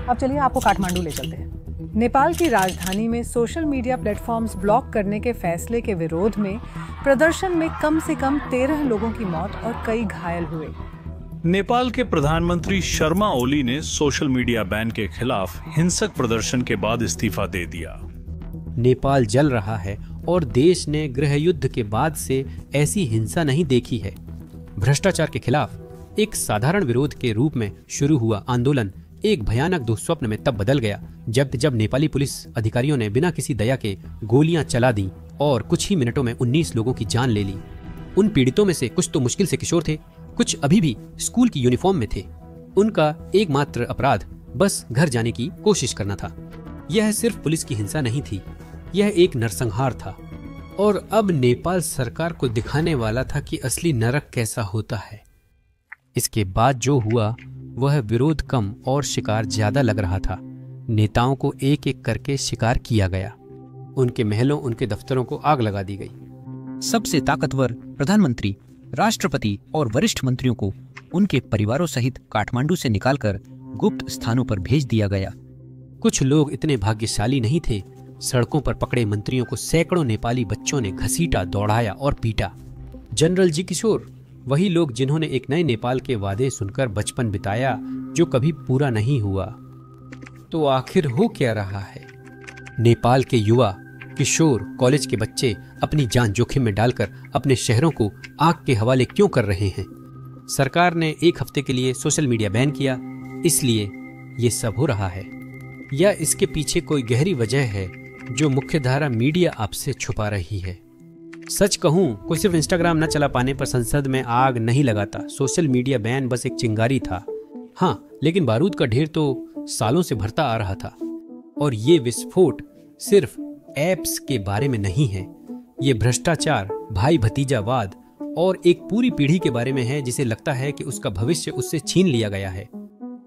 अब चलिए आपको काठमांडू ले चलते हैं। नेपाल की राजधानी में सोशल मीडिया प्लेटफॉर्म्स ब्लॉक करने के फैसले के विरोध में प्रदर्शन में कम से कम 13 लोगों की मौत और कई घायल हुए। नेपाल के प्रधानमंत्री शर्मा ओली ने सोशल मीडिया बैन के खिलाफ हिंसक प्रदर्शन के बाद इस्तीफा दे दिया। नेपाल जल रहा है और देश ने गृह युद्ध के बाद से ऐसी हिंसा नहीं देखी है। भ्रष्टाचार के खिलाफ एक साधारण विरोध के रूप में शुरू हुआ आंदोलन एक भयानक दुःस्वप्न में तब बदल गया जब नेपाली पुलिस अधिकारियों ने बिना किसी दया के गोलियां चला दी और कुछ ही मिनटों में 19 लोगों की जान ले ली। उन पीड़ितों में से कुछ तो मुश्किल से किशोर थे, कुछ अभी भी स्कूल की यूनिफॉर्म में थे। उनका एकमात्र अपराध बस घर जाने की कोशिश करना था। यह सिर्फ पुलिस की हिंसा नहीं थी, यह एक नरसंहार था और अब नेपाल सरकार को दिखाने वाला था कि असली नरक कैसा होता है। इसके बाद जो हुआ वह विरोध कम और शिकार ज्यादा लग रहा था। नेताओं को एक एक करके शिकार किया गया, उनके महलों, उनके दफ्तरों को आग लगा दी गई। सबसे ताकतवर प्रधानमंत्री, राष्ट्रपति और वरिष्ठ मंत्रियों को उनके परिवारों सहित काठमांडू से निकालकर गुप्त स्थानों पर भेज दिया गया। कुछ लोग इतने भाग्यशाली नहीं थे। सड़कों पर पकड़े मंत्रियों को सैकड़ों नेपाली बच्चों ने घसीटा, दौड़ाया और पीटा। जनरल जी किशोर, वही लोग जिन्होंने एक नए नेपाल के वादे सुनकर बचपन बिताया जो कभी पूरा नहीं हुआ। तो आखिर हो क्या रहा है? नेपाल के युवा, किशोर, कॉलेज के बच्चे अपनी जान जोखिम में डालकर अपने शहरों को आग के हवाले क्यों कर रहे हैं? सरकार ने एक हफ्ते के लिए सोशल मीडिया बैन किया, इसलिए ये सब हो रहा है, या इसके पीछे कोई गहरी वजह है जो मुख्यधारा मीडिया आपसे छुपा रही है? सच कहूं, कोई सिर्फ इंस्टाग्राम न चला पाने पर संसद में आग नहीं लगाता। सोशल मीडिया बैन बस एक चिंगारी था। हाँ, लेकिन बारूद का ढेर तो सालों से भरता आ रहा था। और ये विस्फोट सिर्फ ऐप्स के बारे में नहीं है, ये भ्रष्टाचार, भाई भतीजावाद और एक पूरी पीढ़ी के बारे में है जिसे लगता है कि उसका भविष्य उससे छीन लिया गया है।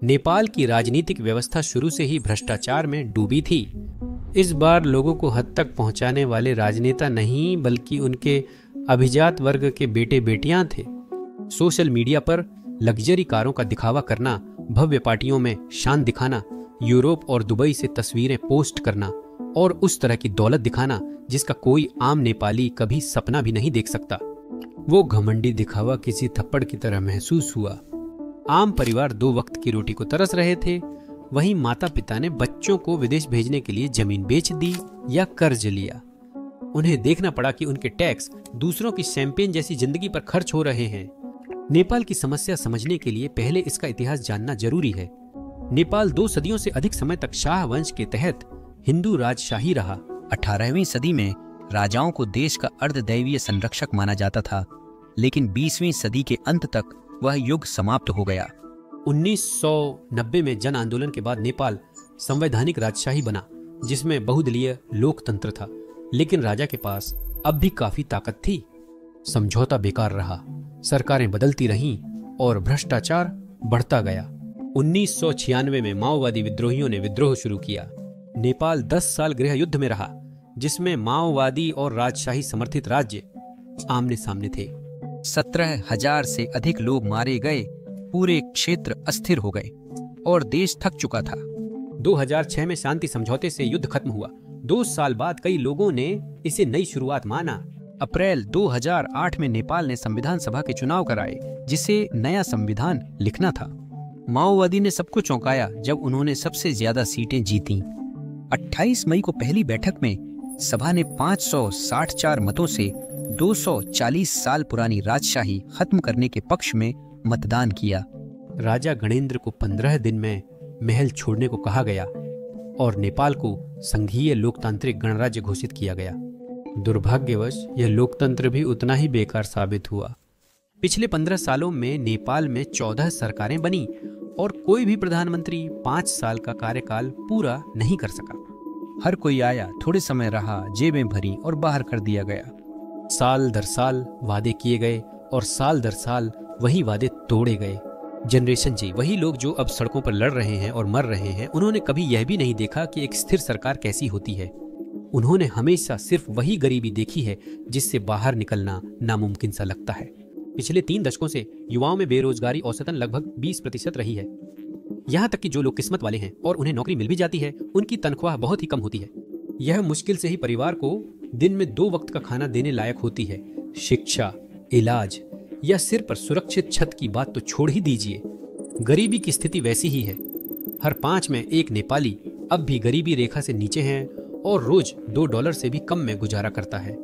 नेपाल की राजनीतिक व्यवस्था शुरू से ही भ्रष्टाचार में डूबी थी। इस बार लोगों को हद तक पहुंचाने वाले राजनेता नहीं बल्कि उनके अभिजात वर्ग के बेटे बेटियां थे। सोशल मीडिया पर लग्जरी कारों का दिखावा करना, भव्य पार्टियों में शान दिखाना, यूरोप और दुबई से तस्वीरें पोस्ट करना और उस तरह की दौलत दिखाना जिसका कोई आम नेपाली कभी सपना भी नहीं देख सकता। वो घमंडी दिखावा किसी थप्पड़ की तरह महसूस हुआ। आम परिवार 2 वक्त की रोटी को तरस रहे थे, वहीं माता पिता ने बच्चों को विदेश भेजने के लिए जमीन बेच दी या कर्ज लिया। उन्हें देखना पड़ा कि उनके टैक्स दूसरों की शैंपेन जैसी जिंदगी पर खर्च हो रहे हैं। नेपाल की समस्या समझने के लिए पहले इसका इतिहास जानना जरूरी है। नेपाल 2 सदियों से अधिक समय तक शाह वंश के तहत हिंदू राजशाही रहा। 18वीं सदी में राजाओं को देश का अर्धदैवीय संरक्षक माना जाता था, लेकिन 20वीं सदी के अंत तक वह युग समाप्त हो गया। 1990 में जन आंदोलन के बाद नेपाल संवैधानिक राजशाही बना जिसमें बहुदलीय लोकतंत्र था, लेकिन राजा के पास अब भी काफी ताकत थी। समझौता बेकार रहा, सरकारें बदलती रहीं और भ्रष्टाचार बढ़ता गया। 1996 में माओवादी विद्रोहियों ने विद्रोह शुरू किया। नेपाल 10 साल गृह युद्ध में रहा जिसमें माओवादी और राजशाही समर्थित राज्य आमने सामने थे। 17,000 से अधिक लोग मारे गए, पूरे क्षेत्र अस्थिर हो गए और देश थक चुका था। 2006 में शांति समझौते से युद्ध खत्म हुआ। 2 साल बाद कई लोगों ने इसे नई शुरुआत माना। अप्रैल 2008 में नेपाल ने संविधान सभा के चुनाव कराए जिसे नया संविधान लिखना था। माओवादी ने सबको चौंकाया जब उन्होंने सबसे ज्यादा सीटें जीतीं। 28 मई को पहली बैठक में सभा ने 564 मतों से 240 साल पुरानी राजशाही खत्म करने के पक्ष में मतदान किया। राजा गणेंद्र को 15 दिन में महल छोड़ने को कहा गया और नेपाल को संघीय लोकतांत्रिक गणराज्य घोषित किया गया। दुर्भाग्यवश यह लोकतंत्र भी उतना ही बेकार साबित हुआ। पिछले 15 सालों में नेपाल में 14 सरकारें बनी और कोई भी प्रधानमंत्री 5 साल का कार्यकाल पूरा नहीं कर सका। हर कोई आया, थोड़े समय रहा, जेबें भरी और बाहर कर दिया गया। साल दर साल वादे किए गए और साल दर साल वही वादे तोड़े गए। जनरेशन जी, वही लोग जो अब सड़कों पर लड़ रहे हैं और मर रहे हैं, उन्होंने कभी यह भी नहीं देखा कि एक स्थिर सरकार कैसी होती है। उन्होंने हमेशा सिर्फ वही गरीबी देखी है जिससे बाहर निकलना नामुमकिन सा लगता है। पिछले 3 दशकों से युवाओं में बेरोजगारी औसतन लगभग 20% रही है। यहाँ तक कि जो लोग किस्मत वाले हैं और उन्हें नौकरी मिल भी जाती है, उनकी तनख्वाह बहुत ही कम होती है। यह मुश्किल से ही परिवार को दिन में 2 वक्त का खाना देने लायक होती है। शिक्षा, इलाज या सिर पर सुरक्षित छत की बात तो छोड़ ही दीजिए, गरीबी की स्थिति वैसी ही है। हर 5 में 1 नेपाली अब भी गरीबी रेखा से नीचे हैं और रोज $2 से भी कम में गुजारा करता है।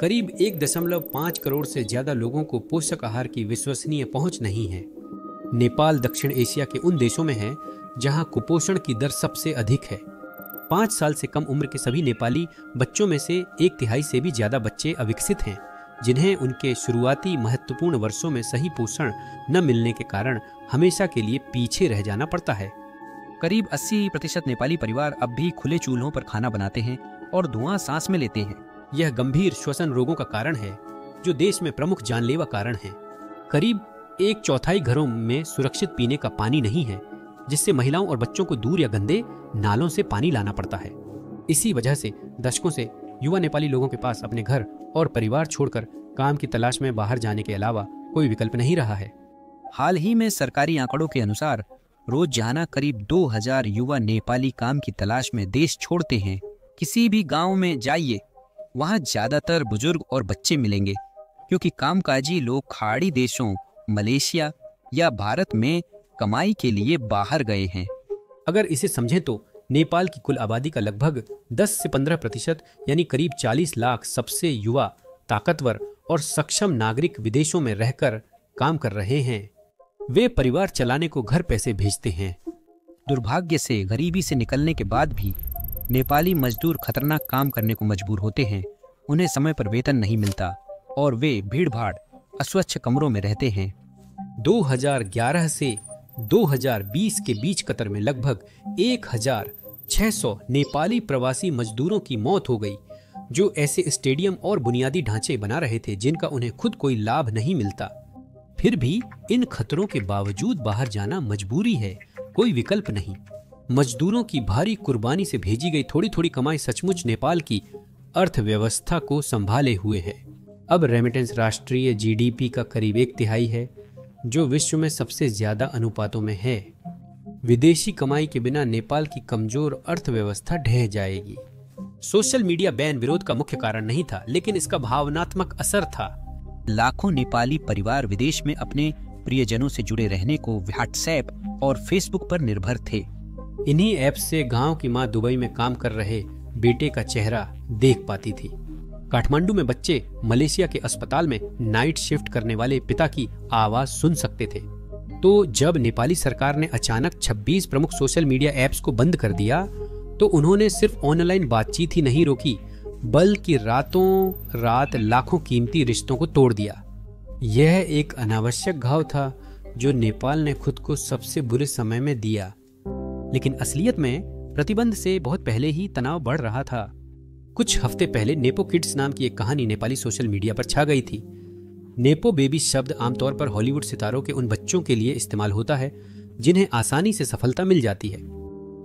करीब 1.5 करोड़ से ज्यादा लोगों को पोषक आहार की विश्वसनीय पहुंच नहीं है। नेपाल दक्षिण एशिया के उन देशों में है जहां कुपोषण की दर सबसे अधिक है। 5 साल से कम उम्र के सभी नेपाली बच्चों में से 1/3 से भी ज्यादा बच्चे अविकसित हैं, जिन्हें उनके शुरुआती महत्वपूर्ण वर्षों में सही पोषण न मिलने के कारण हमेशा के लिए पीछे रह जाना पड़ता है। करीब 80% नेपाली परिवार अब भी खुले चूल्हों पर खाना बनाते हैं और धुआं सांस में लेते हैं। यह गंभीर श्वसन रोगों का कारण है, जो देश में प्रमुख जानलेवा कारण है। करीब 1/4 घरों में सुरक्षित पीने का पानी नहीं है, जिससे महिलाओं और बच्चों को दूर या गंदे नालों से पानी लाना पड़ता है। इसी वजह से दशकों से युवा नेपाली लोगों के पास अपने घर और परिवार छोड़कर काम की तलाश में बाहर जाने के अलावा कोई विकल्प नहीं रहा है। हाल ही में सरकारी आंकड़ों के अनुसार रोजाना करीब 2000 युवा नेपाली काम की तलाश में देश छोड़ते हैं। किसी भी गांव में जाइए, वहां ज्यादातर बुजुर्ग और बच्चे मिलेंगे, क्योंकि कामकाजी लोग खाड़ी देशों मलेशिया या भारत में कमाई के लिए बाहर गए हैं। अगर इसे समझें तो नेपाल की कुल आबादी का लगभग 10 से 15% यानी करीब 40 लाख सबसे युवा, ताकतवर और सक्षम नागरिक विदेशों में रहकर काम कर रहे हैं। वे परिवार चलाने को घर पैसे भेजते हैं। दुर्भाग्य से गरीबी से निकलने के बाद भी नेपाली मजदूर खतरनाक काम करने को मजबूर होते हैं। उन्हें समय पर वेतन नहीं मिलता और वे भीड़-भाड़, अस्वच्छ कमरों में रहते हैं। 2011 से 2020 के बीच कतर में लगभग 1600 नेपाली प्रवासी मजदूरों की मौत हो गई, जो ऐसे स्टेडियम और बुनियादी ढांचे बना रहे थे जिनका उन्हें खुद कोई लाभ नहीं मिलता। फिर भी इन खतरों के बावजूद बाहर जाना मजबूरी है, कोई विकल्प नहीं। मजदूरों की भारी कुर्बानी से भेजी गई थोड़ी थोड़ी कमाई सचमुच नेपाल की अर्थव्यवस्था को संभाले हुए है। अब रेमिटेंस राष्ट्रीय जीडीपी का करीब 1/3 है, जो विश्व में सबसे ज्यादा अनुपातों में है। विदेशी कमाई के बिना नेपाल की कमजोर अर्थव्यवस्था ढह जाएगी। सोशल मीडिया बैन विरोध का मुख्य कारण नहीं था, लेकिन इसका भावनात्मक असर था। लाखों नेपाली परिवार विदेश में अपने प्रियजनों से जुड़े रहने को व्हाट्सएप और फेसबुक पर निर्भर थे। इन्हीं ऐप्स से गांव की मां दुबई में काम कर रहे बेटे का चेहरा देख पाती थी। काठमांडू में बच्चे मलेशिया के अस्पताल में नाइट शिफ्ट करने वाले पिता की आवाज सुन सकते थे। तो जब नेपाली सरकार ने अचानक 26 प्रमुख सोशल मीडिया ऐप्स को बंद कर दिया, तो उन्होंने सिर्फ ऑनलाइन बातचीत ही नहीं रोकी, बल्कि रातों रात लाखों कीमती रिश्तों को तोड़ दिया। यह एक अनावश्यक घाव था जो नेपाल ने खुद को सबसे बुरे समय में दिया। लेकिन असलियत में प्रतिबंध से बहुत पहले ही तनाव बढ़ रहा था। कुछ हफ्ते पहले नेपो किड्स नाम की एक कहानी नेपाली सोशल मीडिया पर छा गई थी। नेपो बेबी शब्द आमतौर पर हॉलीवुड सितारों के उन बच्चों के लिए इस्तेमाल होता है जिन्हें आसानी से सफलता मिल जाती है।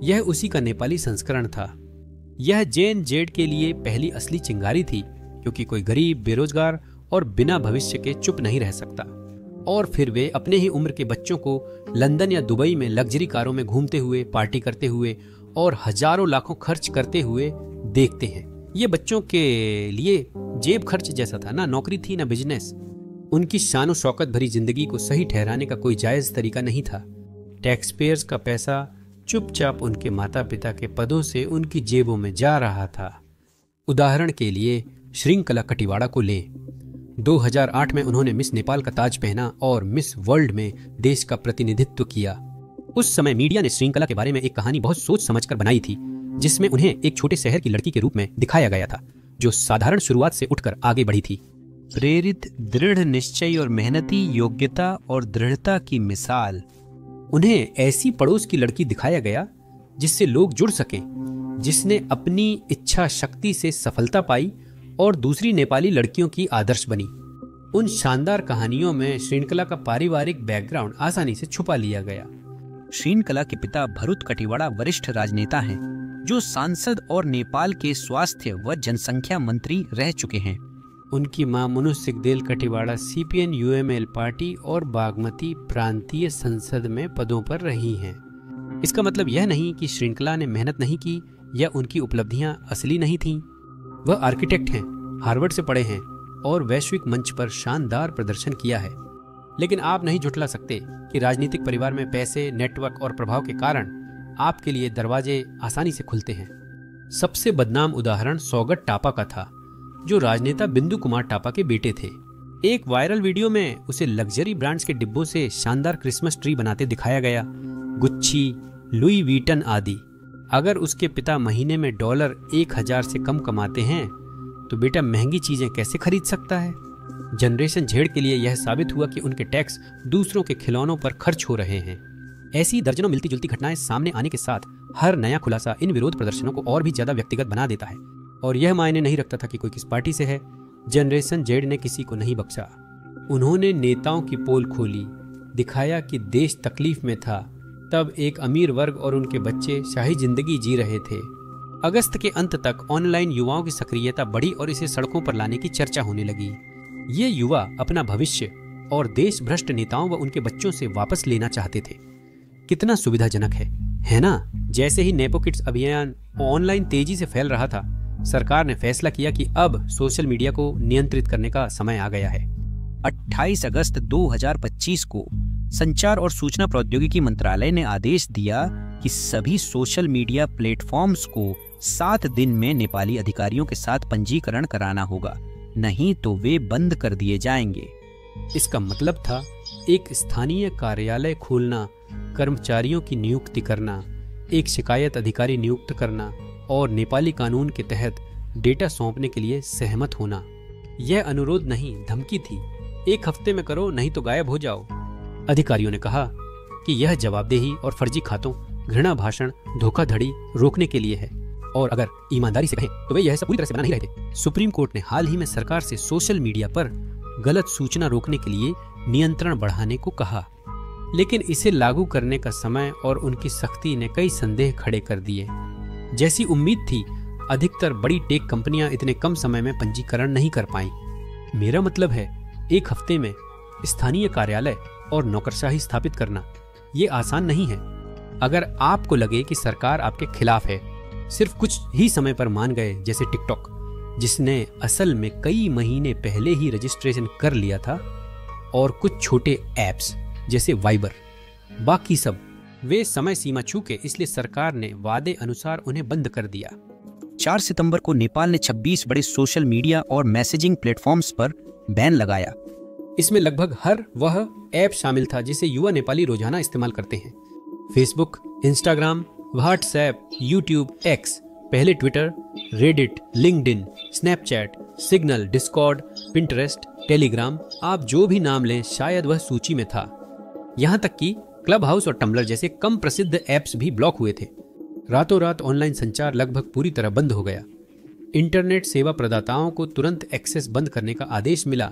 यह उसी का नेपाली संस्करण था। यह जेन जेड के लिए पहली असली चिंगारी थी, क्योंकि कोई गरीब, बेरोजगार और बिना भविष्य के चुप नहीं रह सकता। और फिर वे अपने ही उम्र के बच्चों को लंदन या दुबई में लग्जरी कारों में घूमते हुए, पार्टी करते हुए और हजारों लाखों खर्च करते हुए देखते हैं। ये बच्चों के लिए जेब खर्च जैसा था, ना नौकरी थी ना बिजनेस। उनकी शान और शौकत भरी जिंदगी को सही ठहराने का कोई जायज तरीका नहीं था। टैक्स पेयर्स का पैसा चुपचाप उनके माता पिता के पदों से उनकी जेबों में जा रहा था। उदाहरण के लिए श्रृंखला कटिवाड़ा को लें। 2008 में उन्होंने मिस नेपाल का ताज पहना और मिस वर्ल्ड में देश का प्रतिनिधित्व किया। उस समय मीडिया ने श्रृंखला के बारे में एक कहानी बहुत सोच समझकर बनाई थी, जिसमें उन्हें एक छोटे शहर की लड़की के रूप में दिखाया गया था, जो साधारण शुरुआत से उठकर आगे बढ़ी थी। प्रेरित, दृढ़ निश्चय और मेहनती, योग्यता और दृढ़ता की मिसाल। उन्हें ऐसी पड़ोस की लड़की दिखाया गया जिससे लोग जुड़ सकें, जिसने अपनी इच्छा शक्ति से सफलता पाई और दूसरी नेपाली लड़कियों की आदर्श बनी। उन शानदार कहानियों में श्रृंखला का पारिवारिक बैकग्राउंड आसानी से छुपा लिया गया। श्रृंखला के पिता भरुत कटिवाड़ा वरिष्ठ राजनेता हैं, जो सांसद और नेपाल के स्वास्थ्य व जनसंख्या मंत्री रह चुके हैं। उनकी मां Manu Sigdel Katiwada CPN UML party और बागमती प्रांतीय संसद में पदों पर रही हैं। इसका मतलब यह नहीं कि श्रृंखला ने मेहनत नहीं की या उनकी उपलब्धियां असली नहीं थीं। वह आर्किटेक्ट हैं, हार्वर्ड से पढ़े हैं और वैश्विक मंच पर शानदार प्रदर्शन किया है। लेकिन आप नहीं झुठला सकते कि राजनीतिक परिवार में पैसे, नेटवर्क और प्रभाव के कारण आपके लिए दरवाजे आसानी से खुलते हैं। सबसे बदनाम उदाहरण सौगत टापा का था, जो राजनेता बिंदु कुमार टापा के बेटे थे। एक वायरल वीडियो में उसे लग्जरी ब्रांड्स के डिब्बों से शानदार क्रिसमस ट्री बनाते दिखाया गया, गुच्ची, लुई वीटन आदि। अगर उसके पिता महीने में $1000 से कम कमाते हैं तो बेटा महंगी चीजें कैसे खरीद सकता है? जनरेशन Z के लिए यह साबित हुआ कि उनके टैक्स दूसरों के खिलौनों पर खर्च हो रहे हैं। ऐसी दर्जनों मिलती जुलती घटनाएं सामने आने के साथ हर नया खुलासा इन विरोध प्रदर्शनों को और भी ज्यादा व्यक्तिगत बना देता है और यह मायने नहीं रखता था कि कोई किस पार्टी से है। जनरेशन Z ने किसी को नहीं बख्शा। उन्होंने नेताओं की पोल खोली, दिखाया कि देश तकलीफ में था। तब एक अमीर वर्ग और उनके बच्चे शाही जिंदगी जी रहे थे। अगस्त के अंत तक ऑनलाइन युवाओं की सक्रियता बढ़ी और इसे सड़कों पर लाने की चर्चा होने लगी। ये युवा अपना भविष्य और देश भ्रष्ट नेताओं व उनके बच्चों से वापस लेना चाहते थे। कितना सुविधाजनक है ना? जैसे ही नेपो किड्स अभियान ऑनलाइन तेजी से फैल रहा था, सरकार ने फैसला किया कि अब सोशल मीडिया को नियंत्रित करने का समय आ गया है। 28 अगस्त 2025 को संचार और सूचना प्रौद्योगिकी मंत्रालय ने आदेश दिया कि सभी सोशल मीडिया प्लेटफॉर्म्स को 7 दिन में नेपाली अधिकारियों के साथ पंजीकरण कराना होगा, नहीं तो वे बंद कर दिए जाएंगे। इसका मतलब था एक स्थानीय कार्यालय खोलना, कर्मचारियों की नियुक्ति करना, एक शिकायत अधिकारी नियुक्त करना और नेपाली कानून के तहत डेटा सौंपने के लिए सहमत होना। यह अनुरोध नहीं, धमकी थी। 1 हफ्ते में करो, नहीं तो गायब हो जाओ। अधिकारियों ने कहा कि यह जवाबदेही और फर्जी खातों, घृणा भाषण, धोखाधड़ी रोकने के लिए है और अगर ईमानदारी से कहें तो वे यह सब पूरी तरह से बना नहीं रहे थे। सुप्रीम कोर्ट ने हाल ही में सरकार से सोशल मीडिया पर गलत सूचना रोकने के लिए नियंत्रण बढ़ाने को कहा, लेकिन इसे लागू करने का समय और उनकी सख्ती ने कई संदेह खड़े कर दिए। जैसी उम्मीद थी, अधिकतर बड़ी टेक कंपनियां इतने कम समय में पंजीकरण नहीं कर पाईं। मेरा मतलब है, 1 हफ्ते में स्थानीय कार्यालय और नौकरशाही स्थापित करना ये आसान नहीं है। अगर आपको लगे कि सरकार आपके खिलाफ है, सिर्फ कुछ ही समय पर मान गए, जैसे टिकटॉक जिसने असल में कई महीने पहले ही रजिस्ट्रेशन कर लिया था, और कुछ छोटे ऐप्स जैसे वाइबर, बाकी सब वे समय सीमा चूके, इसलिए सरकार ने वादे अनुसार उन्हें बंद कर दिया। 4 सितंबर को नेपाल ने 26 बड़े सोशल मीडिया और मैसेजिंग प्लेटफॉर्म्स पर बैन लगाया। इसमें लगभग हर वह ऐप शामिल था जिसे युवा नेपाली रोजाना इस्तेमाल करते हैं। Facebook, Instagram, WhatsApp, YouTube, X, पहले Twitter, Reddit, LinkedIn, Snapchat, Signal, Discord, Pinterest, Telegram, आप जो भी नाम लें शायद वह सूची में था। यहाँ तक कि क्लब हाउस और टम्बलर जैसे कम प्रसिद्ध ऐप्स भी ब्लॉक हुए थे। रातों रात ऑनलाइन संचार लगभग पूरी तरह बंद हो गया। इंटरनेट सेवा प्रदाताओं को तुरंत एक्सेस बंद करने का आदेश मिला।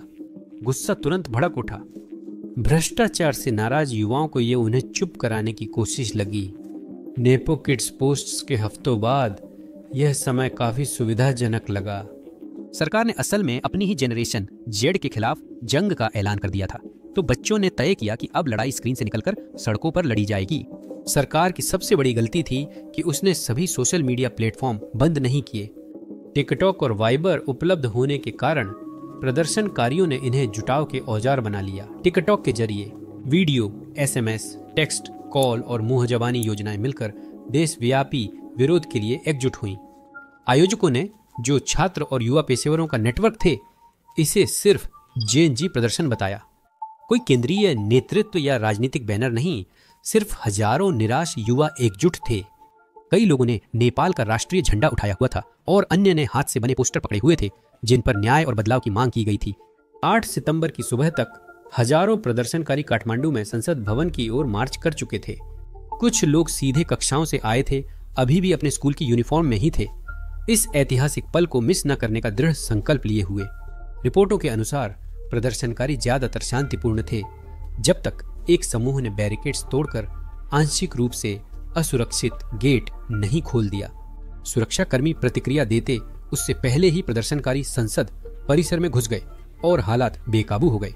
गुस्सा तुरंत भड़क उठा। भ्रष्टाचार से नाराज युवाओं को ये उन्हें चुप कराने की कोशिश लगी। नेपो किड्स पोस्ट्स के हफ्तों बाद यह समय काफी सुविधाजनक लगा। सरकार ने असल में अपनी ही जनरेशन जेड के खिलाफ जंग का ऐलान कर दिया था, तो बच्चों ने तय किया कि अब लड़ाई स्क्रीन से निकलकर सड़कों पर लड़ी जाएगी। सरकार की सबसे बड़ी गलती थी कि उसने सभी सोशल मीडिया प्लेटफॉर्म बंद नहीं किए। टिकटॉक और वाइबर उपलब्ध होने के कारण प्रदर्शनकारियों ने इन्हें जुटाव के औजार बना लिया। टिकटॉक के जरिए वीडियो, SMS, टेक्स्ट, कॉल और मुंह जबानी योजनाएं मिलकर देशव्यापी विरोध के लिए एकजुट हुईं। आयोजकों ने, जो छात्र और युवा पेशेवरों का नेटवर्क थे, इसे सिर्फ JNG प्रदर्शन बताया। कोई केंद्रीय नेतृत्व या राजनीतिक बैनर नहीं, सिर्फ हजारों निराश युवा एकजुट थे। कई लोगों ने नेपाल का राष्ट्रीय झंडा उठाया हुआ था और अन्य ने हाथ से बने पोस्टर पकड़े हुए थे जिन पर न्याय और बदलाव की मांग की गई थी। 8 सितंबर की सुबह तक हजारों प्रदर्शनकारी काठमांडू में संसद भवन की ओर मार्च कर चुके थे। कुछ लोग सीधे कक्षाओं से आए थे, अभी भी अपने स्कूल की यूनिफॉर्म में ही थे, इस ऐतिहासिक पल को मिस न करने का दृढ़ संकल्प लिए हुए। रिपोर्टों के अनुसार प्रदर्शनकारी ज्यादातर शांतिपूर्ण थे, जब तक एक समूह ने बैरिकेड्स तोड़कर आंशिक रूप से असुरक्षित गेट नहीं खोल दिया। सुरक्षाकर्मी प्रतिक्रिया देते उससे पहले ही प्रदर्शनकारी संसद परिसर में घुस गए और हालात बेकाबू हो गए।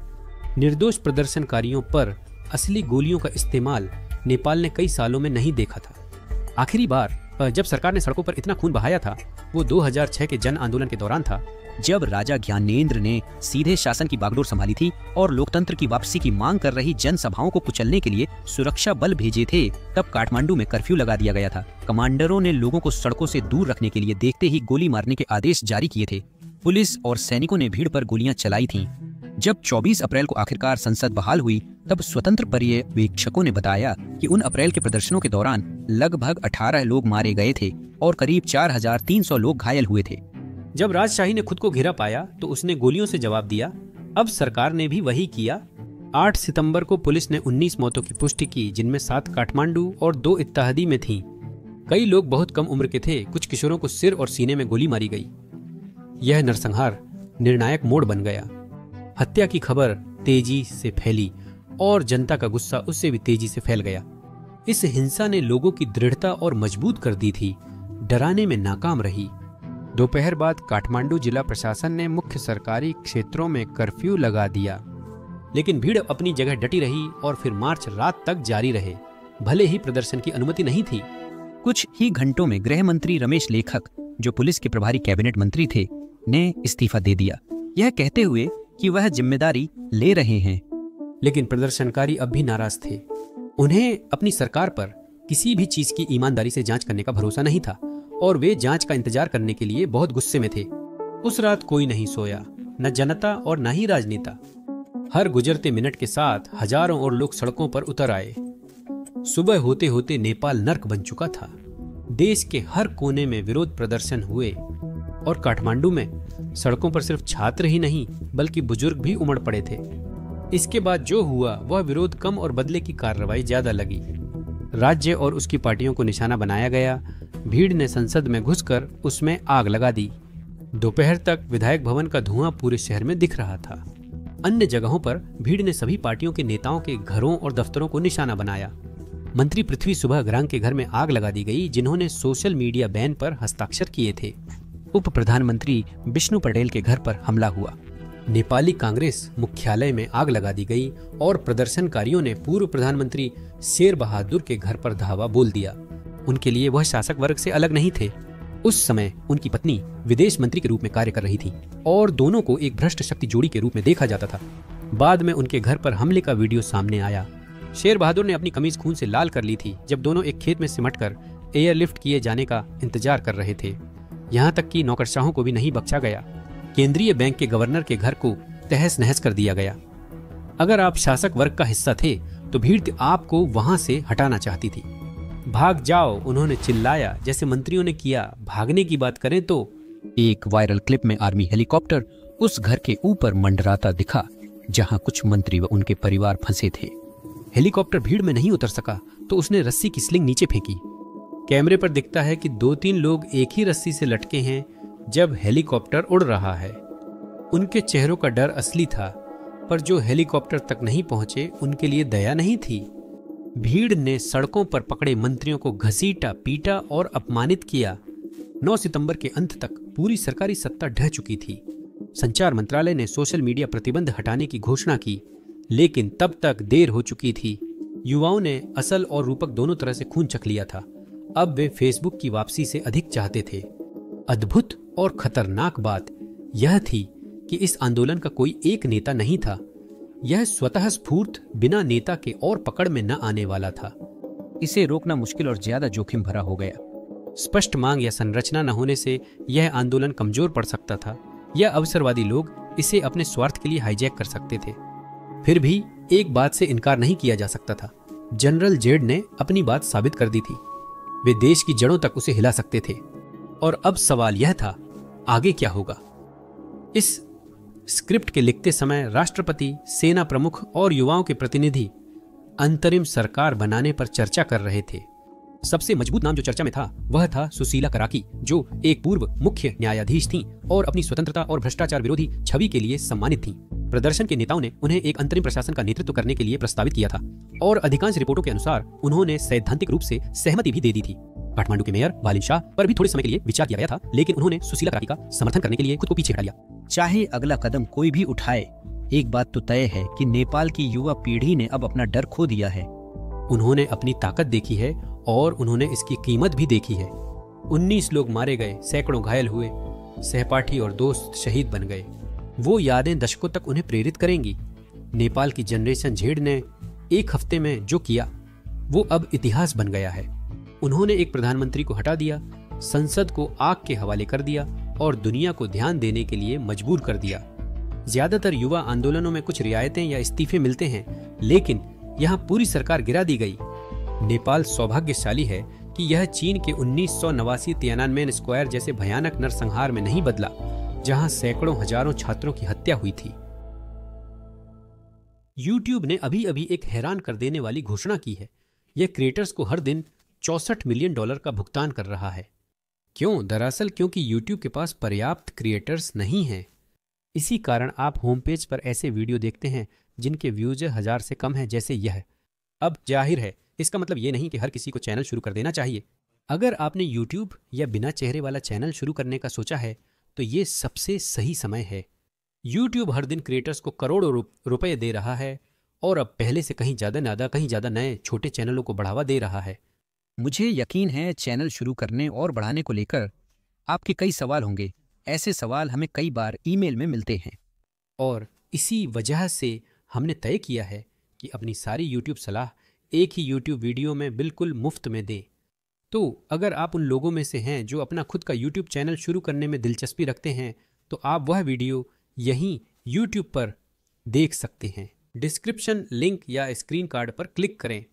निर्दोष प्रदर्शनकारियों पर असली गोलियों का इस्तेमाल नेपाल ने कई सालों में नहीं देखा था। आखिरी बार जब सरकार ने सड़कों पर इतना खून बहाया था वो 2006 के जन आंदोलन के दौरान था, जब राजा ज्ञानेंद्र ने सीधे शासन की बागडोर संभाली थी और लोकतंत्र की वापसी की मांग कर रही जनसभाओं को कुचलने के लिए सुरक्षा बल भेजे थे। तब काठमांडू में कर्फ्यू लगा दिया गया था। कमांडरों ने लोगों को सड़कों से दूर रखने के लिए देखते ही गोली मारने के आदेश जारी किए थे। पुलिस और सैनिकों ने भीड़ पर गोलियां चलाई थीं। जब 24 अप्रैल को आखिरकार संसद बहाल हुई तब स्वतंत्र पर्यवेक्षकों ने बताया कि उन अप्रैल के प्रदर्शनों के दौरान लगभग 18 लोग मारे गए थे और करीब 4300 लोग घायल हुए थे। जब राजशाही ने खुद को घिरा पाया तो उसने गोलियों से जवाब दिया। अब सरकार ने भी वही किया। 8 सितंबर को पुलिस ने 19 मौतों की पुष्टि की, जिनमें 7 काठमांडू और 2 इत्तहादी में थीं। कई लोग बहुत कम उम्र के थे। कुछ किशोरों को सिर और सीने में गोली मारी गई। यह नरसंहार निर्णायक मोड़ बन गया। हत्या की खबर तेजी से फैली और जनता का गुस्सा उससे भी तेजी से फैल गया। इस हिंसा ने लोगों की दृढ़ता और मजबूत कर दी थी, डराने में नाकाम रही। दोपहर बाद काठमांडू जिला प्रशासन ने मुख्य सरकारी क्षेत्रों में कर्फ्यू लगा दिया, लेकिन भीड़ अपनी जगह डटी रही और फिर मार्च रात तक जारी रहे, भले ही प्रदर्शन की अनुमति नहीं थी। कुछ ही घंटों में गृह मंत्री रमेश लेखक, जो पुलिस के प्रभारी कैबिनेट मंत्री थे, ने इस्तीफा दे दिया, यह कहते हुए कि वह जिम्मेदारी ले रहे हैं। लेकिन प्रदर्शनकारी अब भी नाराज थे। उन्हें अपनी सरकार पर किसी भी चीज की ईमानदारी से जांच करने का भरोसा नहीं था और वे जांच का इंतजार करने के लिए बहुत गुस्से में थे। उस रात कोई नहीं सोया, न जनता और न ही राजनेता। हर गुजरते मिनट के साथ हजारों और लोग सड़कों पर उतर आए। सुबह होते होते नेपाल नर्क बन चुका था। देश के हर कोने में विरोध प्रदर्शन हुए और काठमांडू में सड़कों पर सिर्फ छात्र ही नहीं बल्कि बुजुर्ग भी उमड़ पड़े थे। इसके बाद जो हुआ वह विरोध कम और बदले की कार्रवाई ज्यादा लगी। राज्य और उसकी पार्टियों को निशाना बनाया गया। भीड़ ने संसद में घुसकर उसमें आग लगा दी। दोपहर तक विधायक भवन का धुआं पूरे शहर में दिख रहा था। अन्य जगहों पर भीड़ ने सभी पार्टियों के नेताओं के घरों और दफ्तरों को निशाना बनाया। मंत्री पृथ्वी सुबह ग्रांग के घर में आग लगा दी गई, जिन्होंने सोशल मीडिया बैन पर हस्ताक्षर किए थे। उप प्रधानमंत्री विष्णु पटेल के घर पर हमला हुआ। नेपाली कांग्रेस मुख्यालय में आग लगा दी गई और प्रदर्शनकारियों ने पूर्व प्रधानमंत्री शेर बहादुर के घर पर धावा बोल दिया। उनके लिए वह शासक वर्ग से अलग नहीं थे। उस समय उनकी पत्नी विदेश मंत्री के रूप में कार्य कर रही थी और दोनों को एक भ्रष्ट शक्ति जोड़ी के रूप में देखा जाता था। बाद में उनके घर पर हमले का वीडियो सामने आया। शेर बहादुर ने अपनी कमीज खून से लाल कर ली थी जब दोनों एक खेत में सिमटकर एयरलिफ्ट किए जाने का इंतजार कर रहे थे। यहाँ तक कि नौकरशाहों को भी नहीं बख्शा गया। केंद्रीय बैंक के गवर्नर के घर को तहस नहस कर दिया गया। अगर आप शासक वर्ग का हिस्सा थे तो भीड़ आपको वहां से हटाना चाहती थी। भाग जाओ, उन्होंने चिल्लाया, जैसे मंत्रियों ने किया। भागने की बात करें तो एक वायरल क्लिप में आर्मी हेलीकॉप्टर उस घर के ऊपर मंडराता दिखा जहां कुछ मंत्री व उनके परिवार फंसे थे। हेलीकॉप्टर भीड़ में नहीं उतर सका तो उसने रस्सी की स्लिंग नीचे फेंकी। कैमरे पर दिखता है कि 2-3 लोग एक ही रस्सी से लटके हैं जब हेलीकॉप्टर उड़ रहा है। उनके चेहरों का डर असली था, पर जो हेलीकॉप्टर तक नहीं पहुंचे उनके लिए दया नहीं थी। भीड़ ने सड़कों पर पकड़े मंत्रियों को घसीटा, पीटा और अपमानित किया। 9 सितंबर के अंत तक पूरी सरकारी सत्ता ढह चुकी थी। संचार मंत्रालय ने सोशल मीडिया प्रतिबंध हटाने की घोषणा की, लेकिन तब तक देर हो चुकी थी। युवाओं ने असल और रूपक दोनों तरह से खून चख लिया था। अब वे फेसबुक की वापसी से अधिक चाहते थे। अद्भुत और खतरनाक बात यह थी कि इस आंदोलन का कोई एक नेता नहीं था। यह स्वतः स्फूर्त, बिना नेता के और पकड़ में न आने वाला था। इसे रोकना मुश्किल और ज्यादा जोखिम भरा हो गया। स्पष्ट मांग या संरचना न होने से यह आंदोलन कमजोर पड़ सकता था या अवसरवादी लोग इसे अपने स्वार्थ के लिए हाईजैक कर सकते थे। फिर भी एक बात से इनकार नहीं किया जा सकता था। जनरल जेड ने अपनी बात साबित कर दी थी। वे देश की जड़ों तक उसे हिला सकते थे। और अब सवाल यह था, आगे क्या होगा? इस स्क्रिप्ट के लिखते समय राष्ट्रपति, सेना प्रमुख और युवाओं के प्रतिनिधि अंतरिम सरकार बनाने पर चर्चा कर रहे थे। सबसे मजबूत नाम जो चर्चा में था वह था सुशीला कराकी, जो एक पूर्व मुख्य न्यायाधीश थीं और अपनी स्वतंत्रता और भ्रष्टाचार विरोधी छवि के लिए सम्मानित थीं। प्रदर्शन के नेताओं ने उन्हें एक अंतरिम प्रशासन का नेतृत्व करने के लिए प्रस्तावित किया था और अधिकांश रिपोर्टों के अनुसार उन्होंने सैद्धांतिक रूप से सहमति भी दे दी थी। काठमांडू के मेयर बालिन शाह पर भी थोड़े समय के लिए विचार किया गया था, लेकिन उन्होंने सुशीला कराकी का समर्थन करने के लिए खुद को पीछे हटा लिया। चाहे अगला कदम कोई भी उठाए, एक बात तो तय है कि नेपाल की युवा पीढ़ी ने अब अपना डर खो दिया है। उन्होंने अपनी ताकत देखी है और उन्होंने इसकी कीमत भी देखी है। 19 लोग मारे गए, सैकड़ों घायल हुए, सहपाठी और दोस्त शहीद बन गए। वो यादें दशकों तक उन्हें प्रेरित करेंगी। नेपाल की जनरेशन झेड़ ने एक हफ्ते में जो किया वो अब इतिहास बन गया है। उन्होंने एक प्रधानमंत्री को हटा दिया, संसद को आग के हवाले कर दिया और दुनिया को ध्यान देने के लिए मजबूर कर दिया। ज्यादातर युवा आंदोलनों में कुछ रियायतें या इस्तीफे मिलते हैं, लेकिन यहाँ पूरी सरकार गिरा दी गई। नेपाल सौभाग्यशाली है कि यह चीन के 1989 तियाननमेन स्क्वायर जैसे भयानक नरसंहार में नहीं बदला, जहां सैकड़ों हजारों छात्रों की हत्या हुई थी। YouTube ने अभी अभी एक हैरान कर देने वाली घोषणा की है। यह क्रिएटर्स को हर दिन $64 मिलियन का भुगतान कर रहा है। क्यों? दरअसल क्योंकि YouTube के पास पर्याप्त क्रिएटर्स नहीं हैं। इसी कारण आप होम पेज पर ऐसे वीडियो देखते हैं जिनके व्यूज 1000 से कम हैं, जैसे यह। अब जाहिर है इसका मतलब ये नहीं कि हर किसी को चैनल शुरू कर देना चाहिए। अगर आपने YouTube या बिना चेहरे वाला चैनल शुरू करने का सोचा है तो ये सबसे सही समय है। YouTube हर दिन क्रिएटर्स को करोड़ों रुपए दे रहा है और अब पहले से कहीं ज़्यादा नए छोटे चैनलों को बढ़ावा दे रहा है। मुझे यकीन है चैनल शुरू करने और बढ़ाने को लेकर आपके कई सवाल होंगे। ऐसे सवाल हमें कई बार ईमेल में मिलते हैं और इसी वजह से हमने तय किया है कि अपनी सारी YouTube सलाह एक ही YouTube वीडियो में बिल्कुल मुफ्त में दें। तो अगर आप उन लोगों में से हैं जो अपना खुद का YouTube चैनल शुरू करने में दिलचस्पी रखते हैं तो आप वह वीडियो यहीं YouTube पर देख सकते हैं। डिस्क्रिप्शन लिंक या स्क्रीन कार्ड पर क्लिक करें।